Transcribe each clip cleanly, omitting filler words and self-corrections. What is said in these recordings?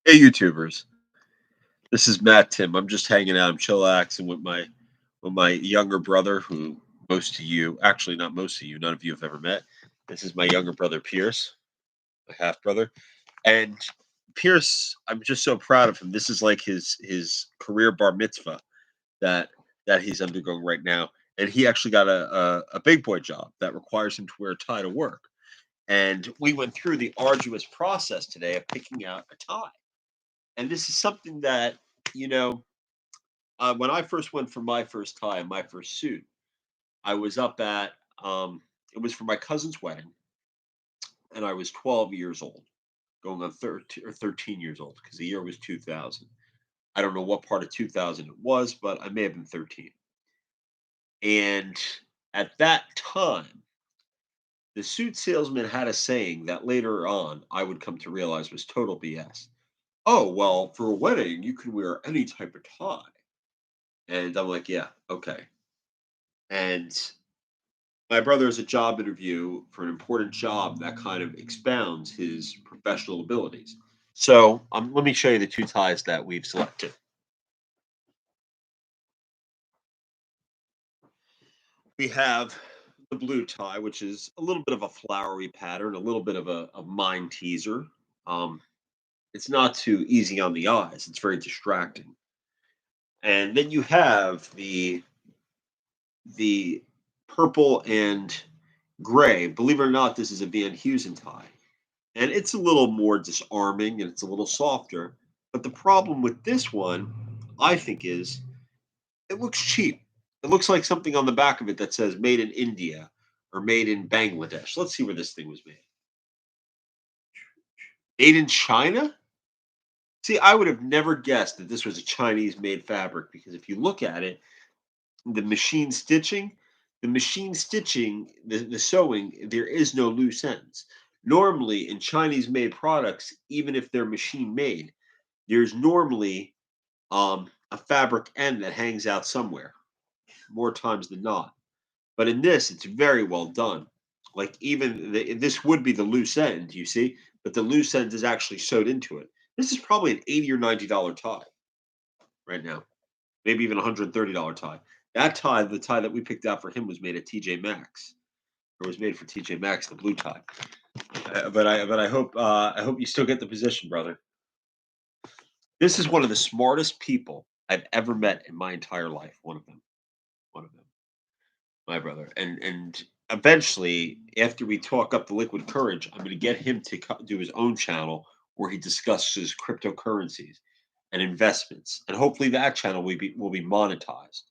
Hey, YouTubers. This is Matt Tim. I'm just hanging out. I'm chillaxing with my younger brother, who most of you, actually not most of you, none of you have ever met. This is my younger brother Pierce, my half brother, and Pierce. I'm just so proud of him. This is like his career bar mitzvah that he's undergoing right now, and he actually got a big boy job that requires him to wear a tie to work. And we went through the arduous process today of picking out a tie. And this is something that, you know, when I first went for my first tie, my first suit, I was up at, it was for my cousin's wedding, and I was 12 years old, going on 13 or 13 years old, because the year was 2000. I don't know what part of 2000 it was, but I may have been 13. And at that time, the suit salesman had a saying that later on I would come to realize was total BS. Oh, well, for a wedding, you can wear any type of tie. And I'm like, yeah, okay. And my brother has a job interview for an important job that kind of expounds his professional abilities. So let me show you the two ties that we've selected. We have the blue tie, which is a little bit of a flowery pattern, a little bit of a mind teaser. Um, it's not too easy on the eyes. It's very distracting. And then you have the purple and gray. Believe it or not, this is a Van Heusen tie. And it's a little more disarming and it's a little softer. But the problem with this one, I think, is it looks cheap. It looks like something on the back of it that says made in India or made in Bangladesh. Let's see where this thing was made. Made in China? See, I would have never guessed that this was a Chinese made fabric because if you look at it, the machine stitching, the sewing, there is no loose ends. Normally, in Chinese made products, even if they're machine made, there's normally a fabric end that hangs out somewhere, more times than not. But in this, it's very well done. Like this would be the loose end, you see, but the loose end is actually sewed into it. This is probably an $80 or $90 tie right now, maybe even $130 tie. That tie, the tie that we picked out for him, was made at TJ Maxx, or was made for TJ Maxx, the blue tie. But I hope you still get the position, brother. This is one of the smartest people I've ever met in my entire life. One of them, my brother. And eventually, after we talk up the liquid courage, I'm going to get him to do his own channel where he discusses cryptocurrencies and investments, and hopefully that channel will be monetized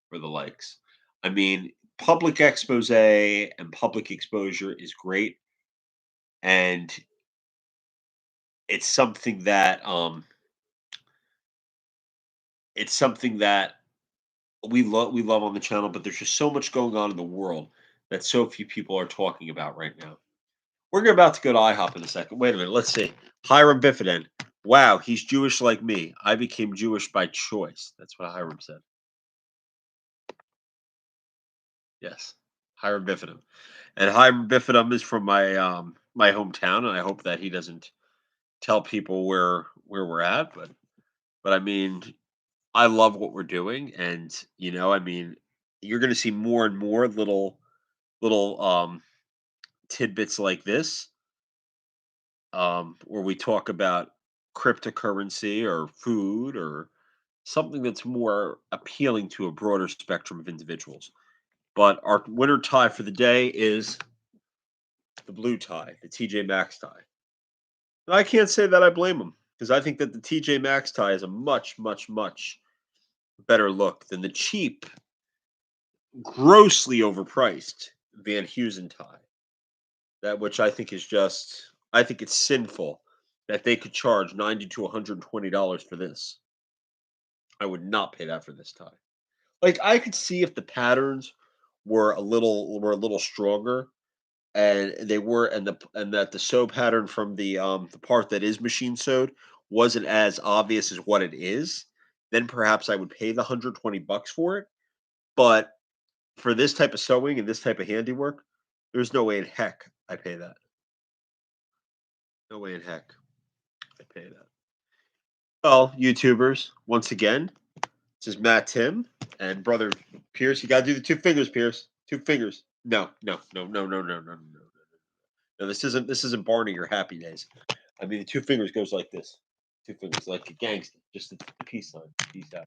for the likes. I mean, public expose and public exposure is great, and it's something that it's something that we love on the channel, but there's just so much going on in the world that so few people are talking about right now. About to go to IHOP in a second. Wait a minute. Let's see. Hiram Biffiden. Wow, he's Jewish like me. I became Jewish by choice. That's what Hiram said. Yes, Hiram Biffiden. And Hiram Biffiden is from my hometown, and I hope that he doesn't tell people where we're at. But I mean, I love what we're doing, and I mean, you're going to see more and more little tidbits like this, where we talk about cryptocurrency or food or something that's more appealing to a broader spectrum of individuals. But our winner tie for the day is the blue tie, the TJ Maxx tie. And I can't say that I blame them because I think that the TJ Maxx tie is a much, much, much better look than the cheap, grossly overpriced Van Heusen tie. That which I think is just, I think it's sinful that they could charge 90 to $120 for this. I would not pay that for this tie. Like I could see if the patterns were a little stronger and and that the sew pattern from the part that is machine sewed wasn't as obvious as what it is, then perhaps I would pay the $120 for it. But for this type of sewing and this type of handiwork, there's no way in heck I pay that. No way in heck. I pay that. Well, YouTubers, once again, this is Matt Tim and brother Pierce. You got to do the two fingers, Pierce. Two fingers. No, no, no, no, no, no, no, no, no. No, this isn't Barney or Happy Days. I mean, the two fingers goes like this. Two fingers, like a gangster. Just the peace sign. Peace out.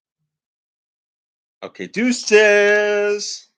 Okay, deuces.